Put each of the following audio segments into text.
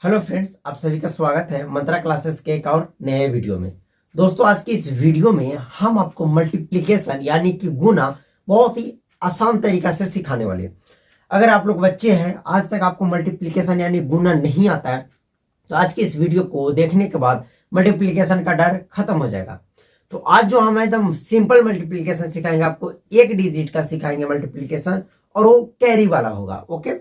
Hello friends, आप सभी का स्वागत है मंत्रा क्लासेस के एक और नए वीडियो में। दोस्तों, आज की इस वीडियो में हम आपको मल्टीप्लिकेशन यानी कि गुना बहुत ही आसान तरीका से सिखाने वाले हैं। अगर आप लोग बच्चे हैं, आज तक आपको मल्टीप्लिकेशन यानी गुना नहीं आता है, तो आज की इस वीडियो को देखने के बाद मल्टीप्लिकेशन का डर खत्म हो जाएगा। तो आज जो हम एकदम सिंपल मल्टीप्लिकेशन सिखाएंगे, आपको एक डिजिट का सिखाएंगे मल्टीप्लिकेशन, और वो कैरी वाला होगा। ओके,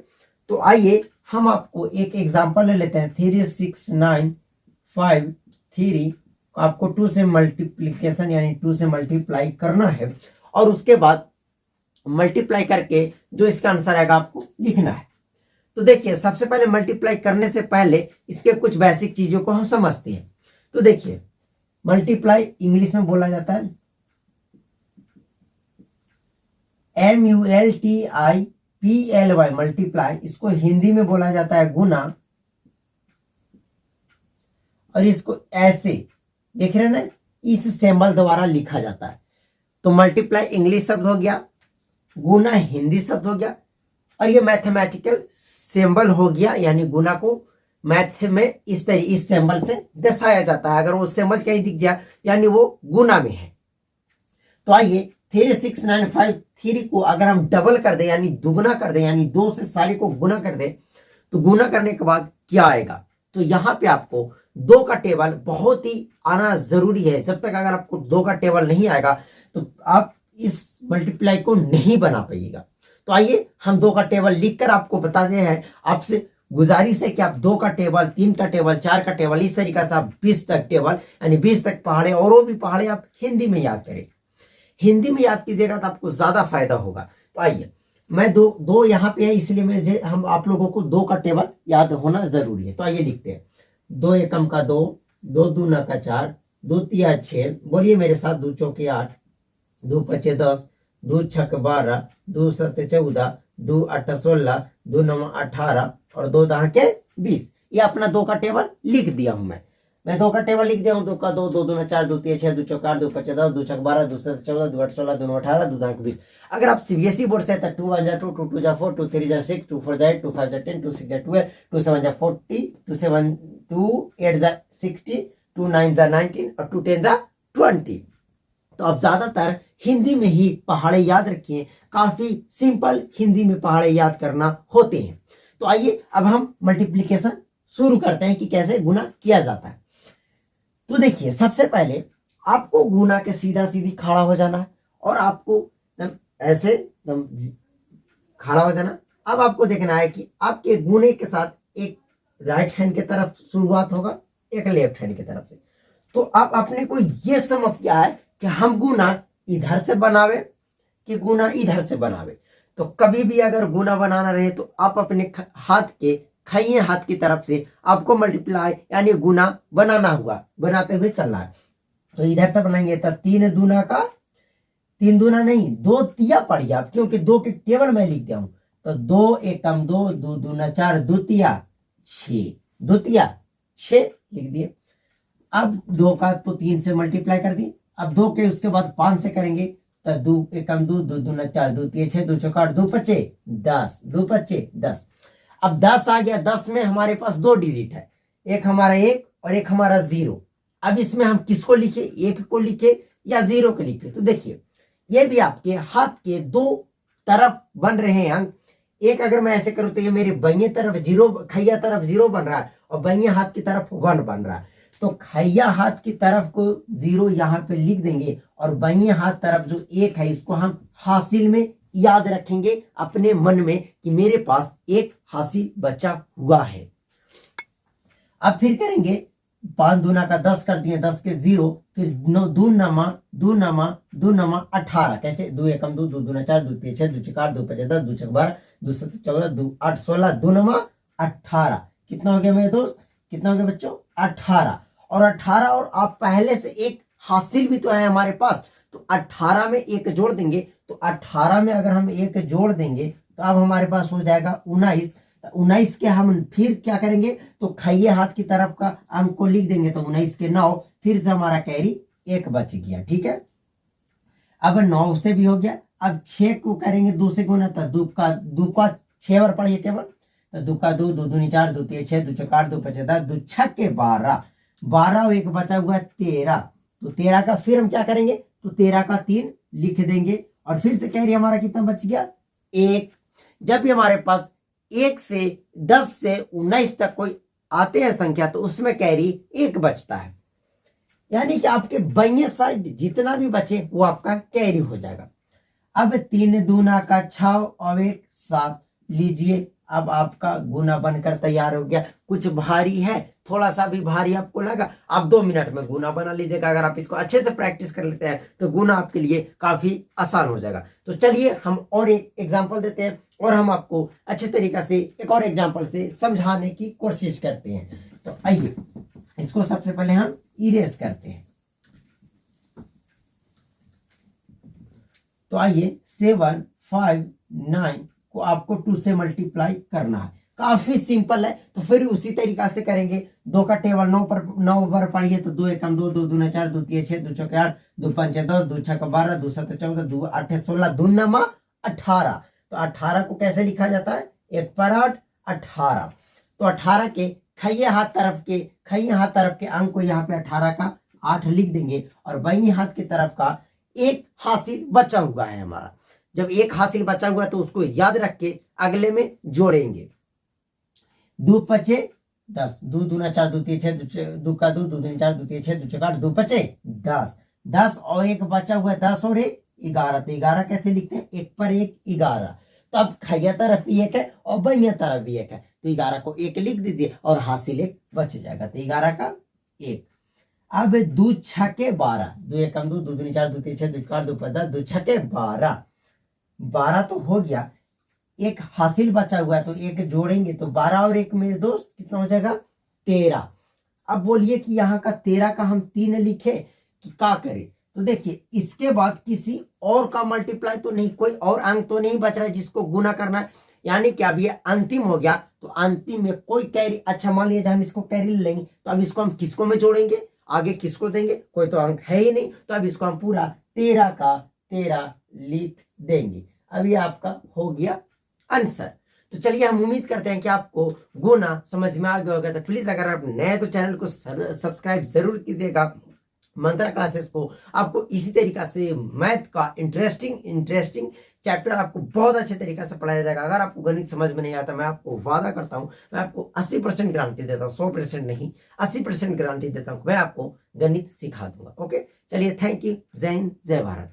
तो आइए हम आपको एक एग्जांपल ले लेते हैं। 3695 आपको 2 से मल्टीप्लिकेशन यानी 2 से मल्टीप्लाई करना है, और उसके बाद मल्टीप्लाई करके जो इसका आंसर आएगा आपको लिखना है। तो देखिए, सबसे पहले मल्टीप्लाई करने से पहले इसके कुछ बेसिक चीजों को हम समझते हैं। तो देखिए, मल्टीप्लाई इंग्लिश में बोला जाता है MULTIPLY, मल्टीप्लाई। इसको हिंदी में बोला जाता है गुना, और इसको ऐसे देख रहे हैं ना, इस सिंबल द्वारा लिखा जाता है। तो मल्टीप्लाई इंग्लिश शब्द हो गया, गुना हिंदी शब्द हो गया, और ये मैथमेटिकल सिंबल हो गया। यानी गुना को मैथ में इस सिंबल से दर्शाया जाता है। अगर वो सिंबल कहीं दिख जाए यानी वो गुना में है। तो आइए 36953 को अगर हम डबल कर दें यानी दुगुना कर दें, यानी 2 से सारे को गुना कर दें, तो गुना करने के बाद क्या आएगा। तो यहां पे आपको 2 का टेबल बहुत ही आना जरूरी है। जब तक अगर आपको 2 का टेबल नहीं आएगा तो आप इस मल्टीप्लाई को नहीं बना पाइएगा। तो आइए हम 2 का टेबल लिखकर आपको बताते हैं। आपसे गुजारिश है कि आप 2 का टेबल, 3 का टेबल, 4 का टेबल, इस तरीके से आप 20 तक टेबल यानी 20 तक पहाड़े, और वो भी पहाड़े आप हिंदी में याद करें। हिंदी में याद कीजिएगा तो आपको ज्यादा फायदा होगा। तो आइए, मैं दो यहाँ पे है, इसलिए मुझे हम आप लोगों को 2 का टेबल याद होना जरूरी है। तो आइए लिखते हैं। 2 एकम का 2, 2 दूना का 4, 2 तिया 6, बोलिए मेरे साथ, 2 चौके 8, 2 पचे 10, 2 छक 12, 2 सत 14, 2 8 16, 2 9 18, और 2 दह के 20। ये अपना 2 का टेबल लिख दिया हूं मैं 2 का टेबल लिख दिया हूं। 2 का 2, 2 दूना 4, 2 तिया 6, 2 चौका 8, 2 पचे 10, 2 छक 12, 2 सत 14, 2 8 16, 2 9 18, 2 दह के 20। अगर आप सीबीएसई बोर्ड से है तो 2 1 जा 2, 2 2 जा 4, 2 3 जा 6, 2 4 जा 8, 2 5 जा 10, 2 6 जा 12, 2 7 जा 40, 2 8 जा 60, 2 9 जा 19, और 2 10 जा 20। तो आप ज्यादातर हिंदी में ही पहाड़े याद रखिए। काफी सिंपल हिंदी में पहाड़े याद करना होते हैं। तो आइए अब हम मल्टीप्लिकेशन शुरू करते हैं कि कैसे गुना किया जाता है। तो देखिए, सबसे पहले आपको गुना के सीधा सीधी खड़ा हो जाना है, और आपको ऐसे खड़ा हो जाना। अब आपको देखना है कि आपके गुने के साथ एक राइट हैंड की तरफ शुरुआत होगा, एक लेफ्ट हैंड की तरफ से। तो आप अपने को ये समस्या है कि हम गुना इधर से बनावे कि गुना इधर से बनावे। तो कभी भी अगर गुना बनाना रहे तो आप अपने हाथ के खाइए हाथ की तरफ से आपको मल्टीप्लाई यानी गुना बनाना हुआ, बनाते हुए चलना है। तो इधर से बनाएंगे तो 3 दूना का, 3 दूना नहीं 2 तिया पढ़िए आप, क्योंकि 2 के टेबल में लिख दिया हूं। तो 2 एकम 2, 2 दूना 4, 2 तिया 6, 2 तिया 6 लिख दिए। अब 2 का तो 3 से मल्टीप्लाई कर दिए। अब 2 के उसके बाद 5 से करेंगे तो 2 एकम 2, 2 दूना 4, 2 तिया 6, 2 चौका 8, 2 पचे 10, 2 पचे 10। अब 10 आ गया। 10 में हमारे पास 2 डिजिट है, एक हमारा 1 और एक हमारा 0। अब इसमें हम किसको लिखे, 1 को लिखे या 0 को लिखे। तो देखिए, ये भी आपके हाथ के 2 तरफ बन रहे हैं अंक। एक अगर मैं ऐसे करूं तो ये मेरे बाइये तरफ 0, खैया तरफ 0 बन रहा है, और बाइये हाथ की तरफ 1 बन रहा है। तो खैया हाथ की तरफ को 0 यहाँ पे लिख देंगे, और बाइये हाथ तरफ जो 1 है इसको हम हासिल में याद रखेंगे अपने मन में कि मेरे पास 1 हासिल बचा हुआ है। अब फिर करेंगे 5 दूना का 10 कर दिए, 10 के 0, फिर 9 2 नमा 2 नमा 2 नमा 18। कैसे, 2 एकम 2, 2 दूना 4, 2 तिया 6, 2 चौका 8, 2 पचे 10, 2 छक 12, 2 सत 14, 2 8 16, 2 नमा 18। कितना हो गया मेरे दोस्त, कितना हो गया बच्चों, 18। और 18, और आप पहले से एक हासिल भी तो है हमारे पास, तो 18 में 1 जोड़ देंगे। तो 18 में अगर हम 1 जोड़ देंगे तो अब हमारे पास हो जाएगा 19। 19 के हम फिर क्या करेंगे, तो खैये हाथ की तरफ का अंक को लिख देंगे, तो 19 के 9, फिर से हमारा कैरी 1 बच गया। ठीक है, अब 9 से भी हो गया। अब 6 को करेंगे 2 से गुना, तो 2 का 6 बार पढ़िए टेबल, तो 2 का 2, 2 दूनी 4, 2 तिया 6, 2 चौका 8, 2 पचे 10, 2 छक्के 12, 12 और एक बचा हुआ 13। तो 13 का फिर हम क्या करेंगे, तो 13 का 3 लिख देंगे और फिर से कैरी हमारा कितना बच गया, 1। जब भी हमारे पास 1 से 10 से 19 तक कोई आते हैं संख्या तो उसमें कैरी 1 बचता है, यानी कि आपके बाईं साइड जितना भी बचे वो आपका कैरी हो जाएगा। अब 3 दूना का 6 और 1 7 लीजिए। अब आपका गुना बनकर तैयार हो गया। कुछ भारी है, थोड़ा सा भी भारी आपको लगा, आप 2 मिनट में गुना बना लीजिएगा। अगर आप इसको अच्छे से प्रैक्टिस कर लेते हैं तो गुना आपके लिए काफी आसान हो जाएगा। तो चलिए हम और एक एग्जाम्पल देते हैं और हम आपको अच्छे तरीका से एक और एग्जाम्पल से समझाने की कोशिश करते हैं। तो आइए इसको सबसे पहले हम इरेज करते हैं। तो आइए 7 5 9 को आपको 2 से मल्टीप्लाई करना है, काफी सिंपल है। तो फिर उसी तरीका से करेंगे। 2 का टेबल 9 पर पढ़िए तो 2 एकम 2, 2 दूना 4, 2 तिया 6, 2 चौके 8, 2 पंचे 10, 2 छक्का 12, 2 सत्ते 14, 2 आठे 16, 2 नमा 18। तो 18 को कैसे लिखा जाता है, 1 पर 8 18। तो 18 के खइये हाथ तरफ के अंक को यहाँ पे 18 का 8 लिख देंगे और बाईं हाथ की तरफ का एक हासिल बचा हुआ है हमारा। जब एक हासिल बचा हुआ है तो उसको याद रख के अगले में जोड़ेंगे। 2 पचे 10, 2 दूना 4, 2 तिया 6, 2 का 2, 2 दूनी 4, 2 तिया 6, 2 चौका 8, 2 पचे 10, 10 और एक बचा हुआ है 10 और 1 11। तो 11 कैसे लिखते हैं, 1 पर 1 11। तो अब खैया तरफ भी 1 है और बैया तरफ भी 1 है, तो 11 को 1 लिख दीजिए और हासिल 1 बच जाएगा। तो 11 का 1। अब 2 छक्के 12, 2 एकम 2, 2 दूनी 4, 2 तिया 6, 2 चौका 8, 2 पर 10, 2 छक्के 12। 12 तो हो गया, एक हासिल बचा हुआ है तो एक जोड़ेंगे तो 12 और 1 मेरे दोस्त कितना हो जाएगा, 13। अब बोलिए कि यहाँ का 13 का हम 3 लिखे कि क्या करें। तो देखिए इसके बाद किसी और का मल्टीप्लाई तो नहीं, कोई और अंक तो नहीं बच रहा है जिसको गुना करना है, यानी कि अब ये अंतिम हो गया। तो अंतिम में कोई कैरी, अच्छा मान लीजिए हम इसको कैरी लेंगे तो अब इसको हम किसको में जोड़ेंगे, आगे किसको देंगे, कोई तो अंक है ही नहीं। तो अब इसको हम पूरा 13 का 13 लिख देंगे। अब ये आपका हो गया आंसर। तो चलिए हम उम्मीद करते हैं कि आपको गुना समझ में आ गया होगा। तो प्लीज अगर आप नए तो चैनल को सब्सक्राइब जरूर कीजिएगा। मंत्रा क्लासेस को आपको इसी तरीका से मैथ का इंटरेस्टिंग चैप्टर आपको बहुत अच्छे तरीके से पढ़ाया जाएगा। अगर आपको गणित समझ में नहीं आता, मैं आपको वादा करता हूं, मैं आपको 80% गारंटी देता हूं, 100% नहीं 80% गारंटी देता हूं, मैं आपको गणित सिखा दूंगा। ओके चलिए, थैंक यू। जय हिंद, जय भारत।